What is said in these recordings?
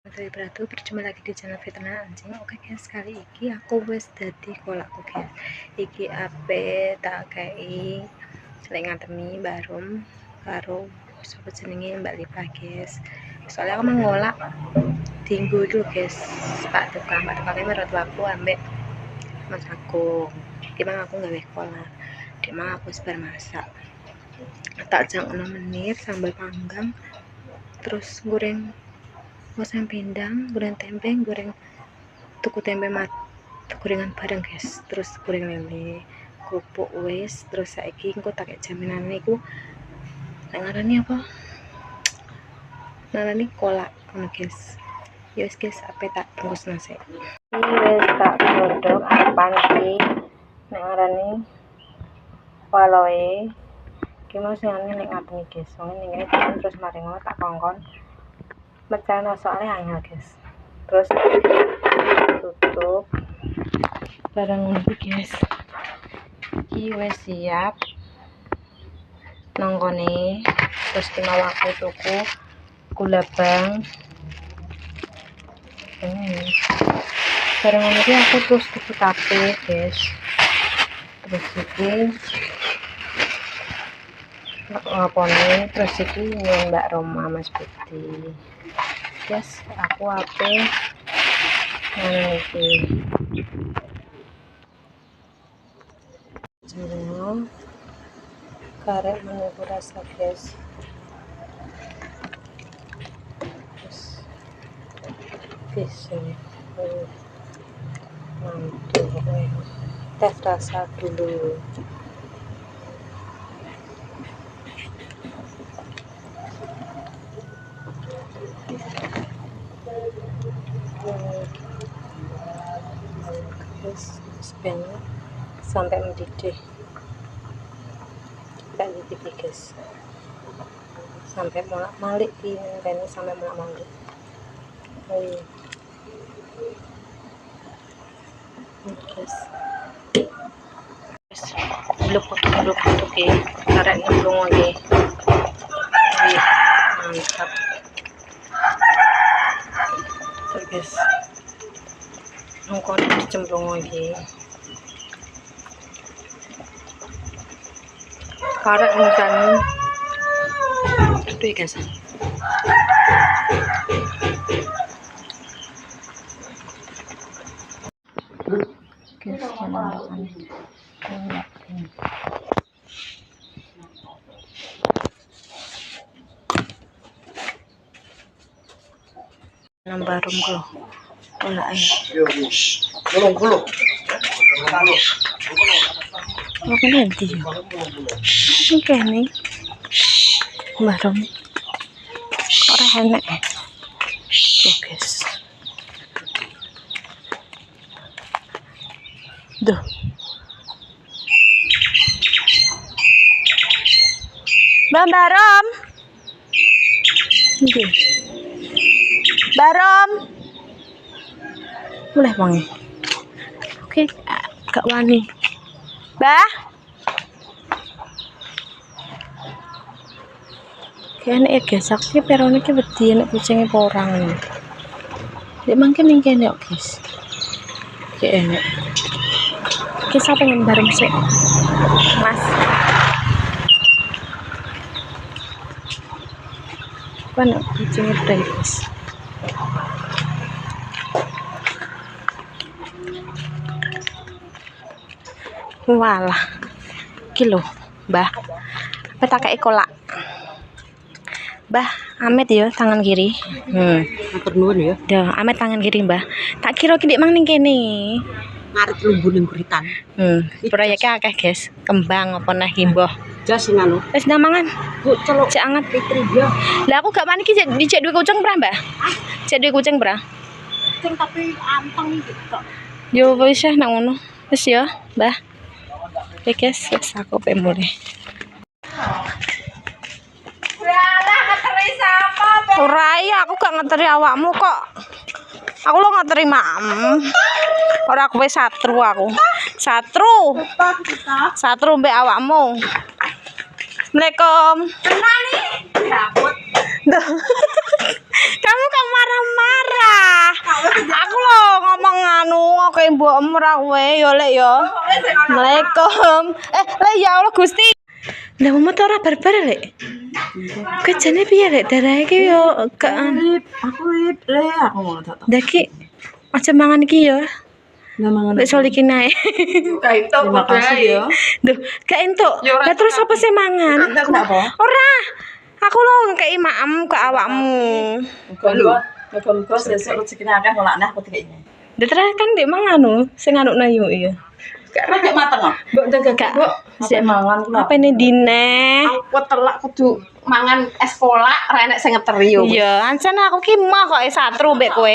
Dari Pratu, berjumpa lagi di channel Fitna Anjing. Oke guys, kali ini aku wis dadi kolakku guys. Iki ape tak kei sering ngatemi barum karo sapa jenenge Mbak Lipa guys. Soalnya aku mau ngolak dinggo itu guys. Pak tukang menurut aku ambek Mas Agung. Gimana aku gawe kolak. Dimana aku sebar masak. Tak jang 6 menit sambal panggang. Terus goreng masang pindang, goreng tempe, goreng tuku tempe gorengan bareng guys, terus goreng lele, kerupuk wis, terus saiki engko tak jaminan niku nek ngarani apa? Ngarani kolak ngono guys. Ya wis guys, ape tak bungkus nasi. Iki wis tak godhog panci nek ngarani waloe. Iki mau sing nek ngateni guys, wong ning terus mari ngono tak kongkon. Mecahno soalnya angel guys. Terus tutup barang ngono guys. Iki wis siap nonggone. Terus mau aku tuku gula bang. Barang ngono iki aku terus tuku tape guys. Terus iki ngapone, terus iki Mbak Roma Mas Budi. Guys, aku ape iki jeneng karek menunggu rasa guys. Terus bisa mantul tes rasa dulu. Sebenarnya sampai mendidih kita gitu guys, sampai molak-malik ini sampai molak-malik. Guys, belum ya, karek nyemplung lagi. Mantap tuh guys, nongkon dicemplung lagi. Karek kan itu guys. Guys, penampakan kolak ini. Nambah rumgo kolak aja. Gulung. Apa nanti ya? Oke nih, barum. Orang enak. Tuh guys. Duh. Barom. Oke. Barom. Boleh bang. Oke, gak wani. Bah. Kayaknya guys, aku perone ki wedi nek kucinge porang. Dek mangke ning kene kok guys. Kayaknya. Kita pengen bareng sih, Mas. Mana kucingnya guys. Walah, kilo, Mbah. Apa tak kayak kolak? Mbah, Amet ya tangan kiri. Nuwun ya. Dah, Amet tangan kiri, Mbah. Tak kira ki Dik mang ning kene. Ngarep lumbu ning buritan. Proyeknya akeh, guys. Kembang apa neh himbah. Jas sing anu. Wis ndamangan. Bu celuk Cek anget Fitri ya. Lah aku gak mani ki dicek duwe kucing pra, Mbah? Cek duwe kucing pra? Sing tapi anteng iki kok. Yo wis ya nang ngono. Wis ya, Mbah. Oke guys, wis aku pe mulih. Ora iya, aku gak ngeteri awakmu kok. Aku lo ngeteri mam. Ora kowe satru aku. Satru. Satru mbek awakmu. Assalamualaikum. Kamu kan marah-marah. kowe mbokmu ra kowe yo lek yo. Assalamualaikum. Lek ya Allah Gusti. Lah motor ora barbar lek. Kejane piye lek darahe ki yo gak Aku rip le aku ngono tak. Daki aja mangan iki yo. Lah mangan. Lek soli ki nae. Kae tok makasih ya. Duh, gak entuk. Lah terus apa sih mangan? Kenapa? Ora. Aku lo ngekei maem ke awakmu. Muga-muga sesuk rezekine akeh nolakne aku dikene. Lah terus kan ndek manganu sing anukna yo iya. Gak rada mateng kok. Mbok gak Sik mangan kula. apa ini dine? Aku telak kudu mangan es kolak ra enek sing ngeteri yo. Iya, ancen aku ki mah kok satru mbek kowe.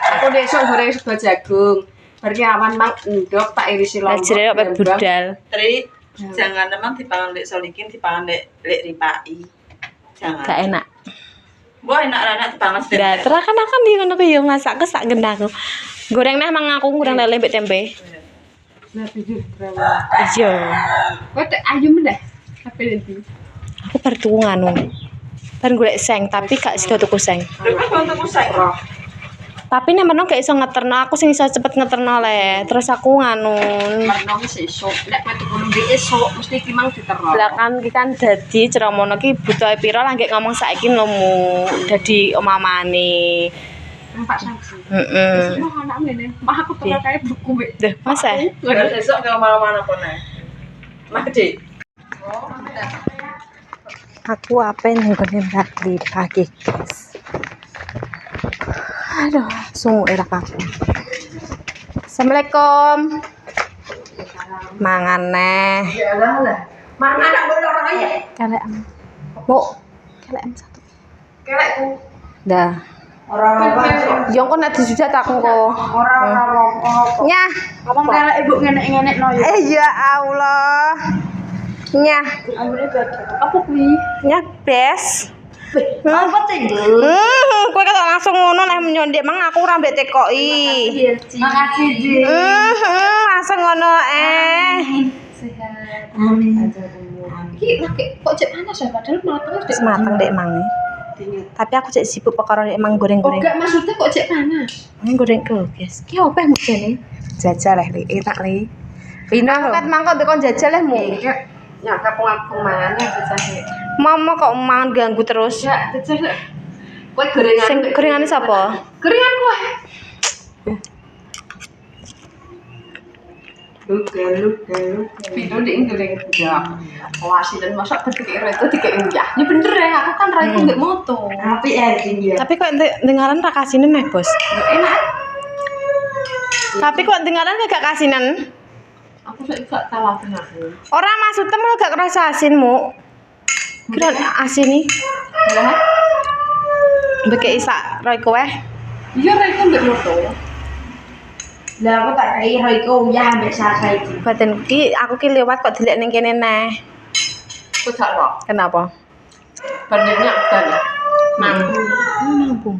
Aku besok goreng sego jagung. Berarti awan mang endok tak irisi lombok. Ajre kok budal. Tri, jangan emang dipangan lek solikin, dipangan lek ripai. Jangan. Gak enak. Wah enak dipangan Lah sedep. terus kan aku ndi ngono ku yo masak sak gendaku. Goreng neh mang aku kurang lele mbek tempe. Nah, jujur trawa. Iya. Kowe tek ayu meneh. Apa nanti? Aku bar tuku nganu. Bar golek seng tapi gak sida tuku seng. Lha kan untuk usai. Tapi nek menawa gak iso ngeterno, aku sing iso cepet ngeterno le. Terus aku nganu. Marno sesuk. Nek kowe tuku nembe esuk mesti ki mang diterno. Lah kan iki kan dadi ceromono ki butuhe pira lah nggih ngomong saiki lomu dadi omamane. Pak Samsi. Heeh. Mau anak ngene. Mah aku tukar kae buku mbek. Duh, masa? Kalau besok ke mana-mana pun nih. Mah gede. Aku apa nih benar di pagi guys. Aduh, sungguh enak aku. Assalamualaikum. Mangan neh. Ya lah. Mana anak bener ya? Kelek. Bu, kelek satu. Kelekku. Dah. Orang Yang kok nak dijujat aku kok. orang Nyah. ngomong kelek ibu ngenek-ngenek no ya. Ya Allah. Nyah. Ambune apa kuwi? Nyah bes. Apa sih? Kowe kata langsung ngono leh nyondek mang aku ora mbek tekoki. Makasih, Ji. Langsung ngono Sehat. Amin. Iki lagi kok cek panas ya padahal mateng wis Semateng dek mang. Tapi aku cek sibuk perkara nek mang goreng-goreng. Enggak maksudnya kok cek panas. Goreng ke, guys. Ki opo mu jane? Jajal leh enak le. Pino lho. Kat mangko tekon jajal leh mu. Ya kapung-kapung mana jajah. Mama kok mangan ganggu terus. Ya, jajah. Kowe gorengan. Sing gorengane sapa? Gorengan kowe. Luka. Video di goreng juga. Wasi dan masak berpikir itu tiga uyah. Ini bener ya, aku kan raih untuk moto. Tapi ya tinggi. Tapi kok dengaran ra kasinan meh, Bos. Enak. Tapi kok dengaran gak kasinan? Aku gak tahu aku. Ora maksud temu gak kerasa asinmu. Kira asin nih. Lah, Beke isak roy kowe. iya raih untuk moto. Lah aku tak kai raih kau uyah ambek sasa iki. Badan ki aku ki lewat kok dilek ning kene neh. Aku tak roh. Kenapa? Bandingnya dan mampu. Mampu.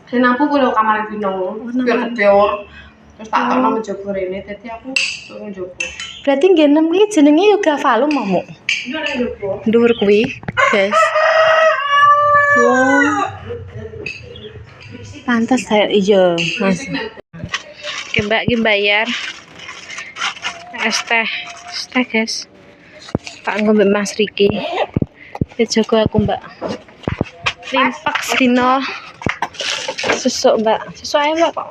Saya nampu kalau kamar bino, biar kepior. Terus tak tahu mencoba ini, jadi aku turun jopo. Berarti ngenem ki jenenge yoga valum momok. Iya nih jopo. Dhuwur kuwi, guys. Wow. Pantas saya iya, Mas. Oke, Mbak ki bayar. Es teh, guys. Tak ngombe Mas Riki. Ya jago aku, Mbak. Limpak dino. Susuk, Mbak. Susuk ae, Mbak kok.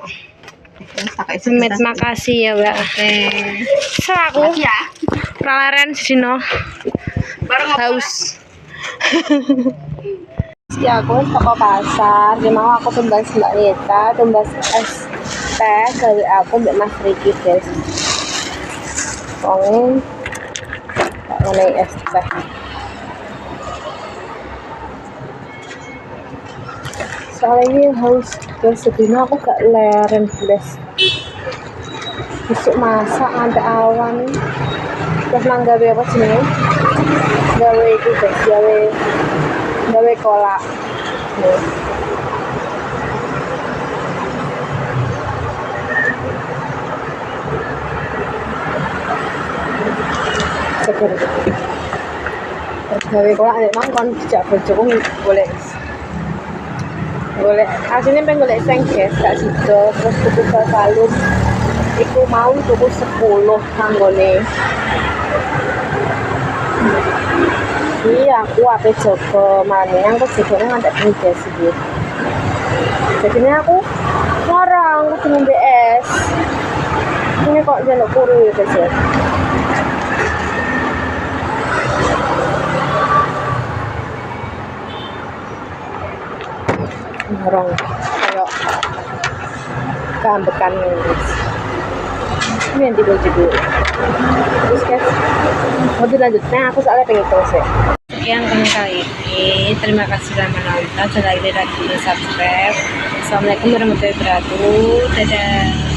Semet makasih ya, Mbak. Oke. Aku Ya. pralaren sedino. Bareng Haus. Ya aku toko pasar, di mau aku tumbas Mbak Nita, tumbas es teh gawe aku Mbak Mas Riki, guys. Wong ngene es teh. Soalnya haus, guys, sedino aku gak leren belas. Besok masak nganti awan. Terus nang gawe apa jenenge? Gawe iki, guys, gawe kolak. Nih. Seger. Terus gawe kolak nek mangkon dijak bojoku golek golek aslinya pengen golek seng guys gak sido terus tuku kalung iku mau tuku 10 kanggone iya aku ape jogo maneh aku jogone ngantek bengi guys iki jadi aku ngarang aku ngombe es ini kok jaluk kuru ya guys ya ngerong kayak keambekan guys ini yang dibel-jebel terus guys mau dilanjutnya aku soalnya pengen terus ya sekian konten kali ini terima kasih sudah menonton sudah like dan subscribe. Assalamualaikum warahmatullahi wabarakatuh. Dadah.